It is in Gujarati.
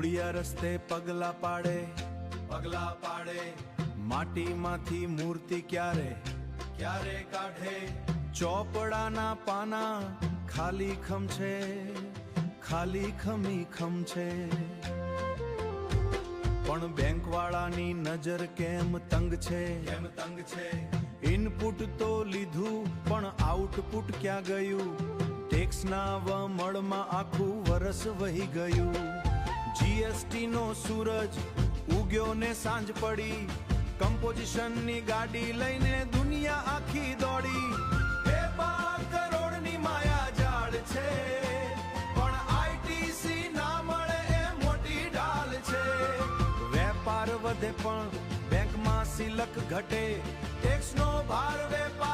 મૂળિયા રસ્તે પગલા પાડે માટીમાંથી મૂર્તિ ક્યારે કાઢે ચોપડાના પાના ખાલી ખમ છે પણ બેંક વાળાની નજર કેમ તંગ છે ઇનપુટ તો લીધું પણ આઉટપુટ ક્યાં ગયું ટેક્સના વમળમાં આખું વરસ વહી ગયું જીએસટી નો સૂરજ ઉગ્યો ને સાંજ પડી કમ્પોઝિશનની ગાડી લઈને દુનિયા આખી દોડી 12 કરોડની માયા જાળ છે પણ આઈટીસી ના મળે એ મોટી ઢાલ છે વેપાર વધે પણ બેંકમાં સિલક ઘટે ટેક્સનો ભાર વેપાર